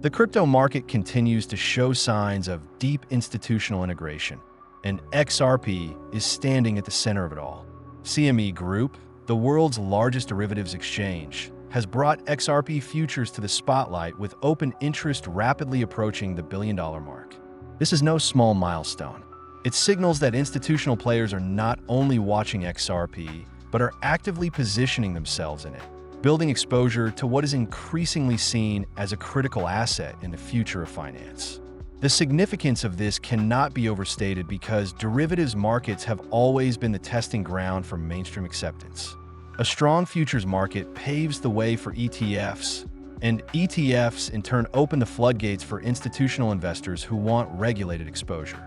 The crypto market continues to show signs of deep institutional integration, and XRP is standing at the center of it all. CME Group, the world's largest derivatives exchange, has brought XRP futures to the spotlight with open interest rapidly approaching the billion-dollar mark. This is no small milestone. It signals that institutional players are not only watching XRP, but are actively positioning themselves in it, building exposure to what is increasingly seen as a critical asset in the future of finance. The significance of this cannot be overstated because derivatives markets have always been the testing ground for mainstream acceptance. A strong futures market paves the way for ETFs, and ETFs in turn open the floodgates for institutional investors who want regulated exposure.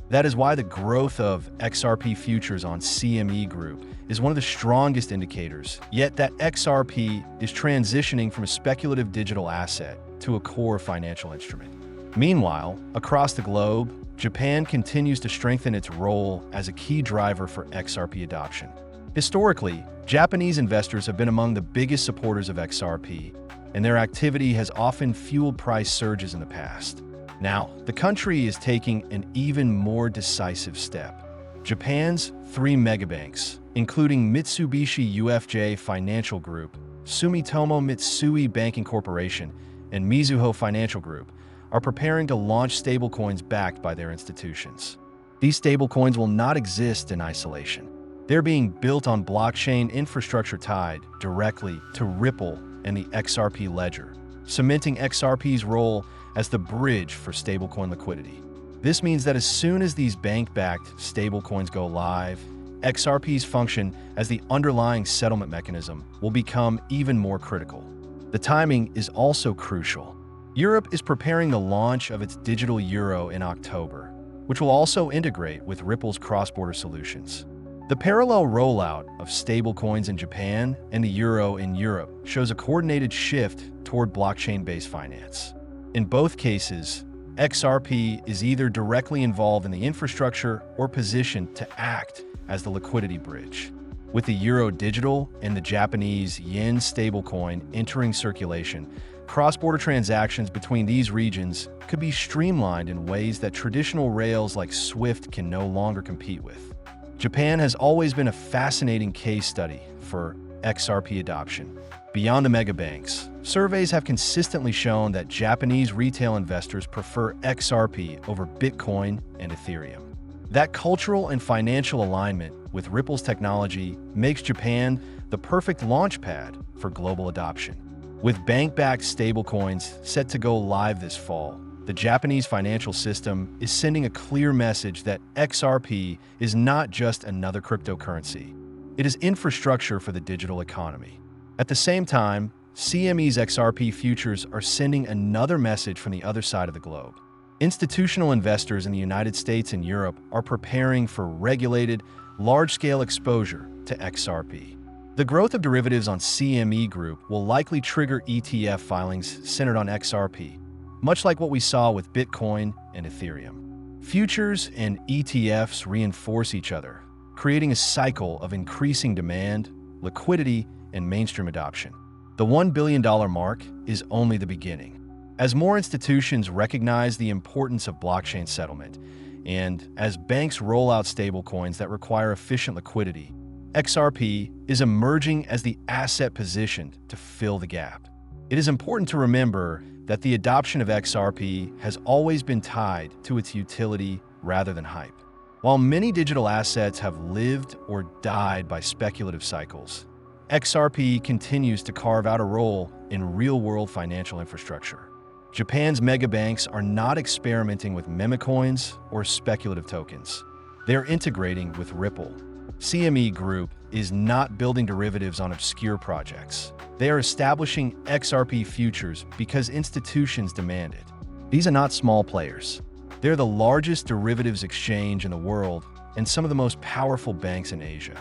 That is why the growth of XRP futures on CME Group is one of the strongest indicators, yet that XRP is transitioning from a speculative digital asset to a core financial instrument. Meanwhile, across the globe, Japan continues to strengthen its role as a key driver for XRP adoption. Historically, Japanese investors have been among the biggest supporters of XRP, and their activity has often fueled price surges in the past. Now, the country is taking an even more decisive step. Japan's 3 megabanks, including Mitsubishi UFJ Financial Group, Sumitomo Mitsui Banking Corporation, and Mizuho Financial Group, are preparing to launch stablecoins backed by their institutions. These stablecoins will not exist in isolation. They're being built on blockchain infrastructure tied directly to Ripple and the XRP ledger, cementing XRP's role as the bridge for stablecoin liquidity. This means that as soon as these bank-backed stablecoins go live, XRP's function as the underlying settlement mechanism will become even more critical. The timing is also crucial. Europe is preparing the launch of its digital euro in October, which will also integrate with Ripple's cross-border solutions. The parallel rollout of stablecoins in Japan and the euro in Europe shows a coordinated shift toward blockchain-based finance. In both cases, XRP is either directly involved in the infrastructure or positioned to act as the liquidity bridge. With the euro digital and the Japanese yen stablecoin entering circulation, cross-border transactions between these regions could be streamlined in ways that traditional rails like SWIFT can no longer compete with. Japan has always been a fascinating case study for XRP adoption. Beyond the megabanks, surveys have consistently shown that Japanese retail investors prefer XRP over Bitcoin and Ethereum. That cultural and financial alignment with Ripple's technology makes Japan the perfect launchpad for global adoption. With bank-backed stablecoins set to go live this fall, the Japanese financial system is sending a clear message that XRP is not just another cryptocurrency. It is infrastructure for the digital economy. At the same time, CME's XRP futures are sending another message from the other side of the globe. Institutional investors in the United States and Europe are preparing for regulated, large-scale exposure to XRP. The growth of derivatives on CME Group will likely trigger ETF filings centered on XRP, much like what we saw with Bitcoin and Ethereum. Futures and ETFs reinforce each other, creating a cycle of increasing demand, liquidity, and mainstream adoption. The $1 billion mark is only the beginning. As more institutions recognize the importance of blockchain settlement, and as banks roll out stablecoins that require efficient liquidity, XRP is emerging as the asset positioned to fill the gap. It is important to remember that the adoption of XRP has always been tied to its utility rather than hype. While many digital assets have lived or died by speculative cycles, XRP continues to carve out a role in real-world financial infrastructure. Japan's megabanks are not experimenting with meme coins or speculative tokens. They're integrating with Ripple. CME Group is not building derivatives on obscure projects. They are establishing XRP futures because institutions demand it. These are not small players. They're the largest derivatives exchange in the world and some of the most powerful banks in Asia.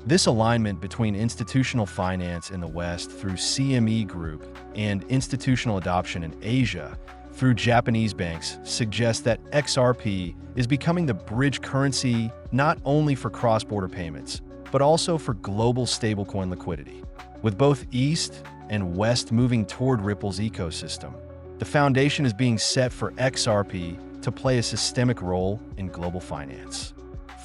This alignment between institutional finance in the West through CME Group and institutional adoption in Asia through Japanese banks suggests that XRP is becoming the bridge currency not only for cross-border payments, but also for global stablecoin liquidity. With both East and West moving toward Ripple's ecosystem, The foundation is being set for XRP to play a systemic role in global finance.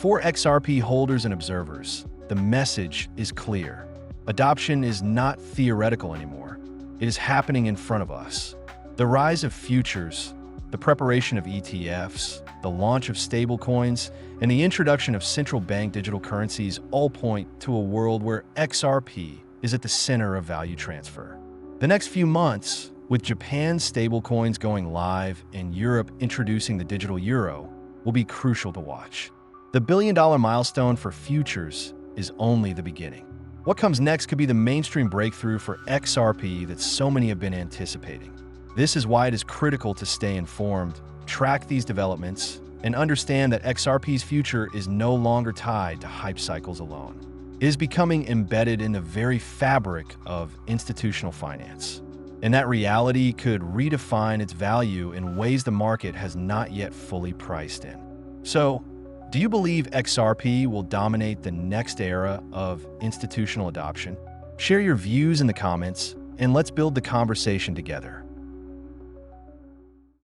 For XRP holders and observers, the message is clear. Adoption is not theoretical anymore. It is happening in front of us. The rise of futures, the preparation of ETFs, the launch of stablecoins, and the introduction of central bank digital currencies all point to a world where XRP is at the center of value transfer. The next few months, with Japan's stablecoins going live and Europe introducing the digital euro, will be crucial to watch. The billion-dollar milestone for futures is only the beginning. What comes next could be the mainstream breakthrough for XRP that so many have been anticipating. This is why it is critical to stay informed, track these developments, and understand that XRP's future is no longer tied to hype cycles alone. It is becoming embedded in the very fabric of institutional finance. And that reality could redefine its value in ways the market has not yet fully priced in. So, do you believe XRP will dominate the next era of institutional adoption? Share your views in the comments, and let's build the conversation together.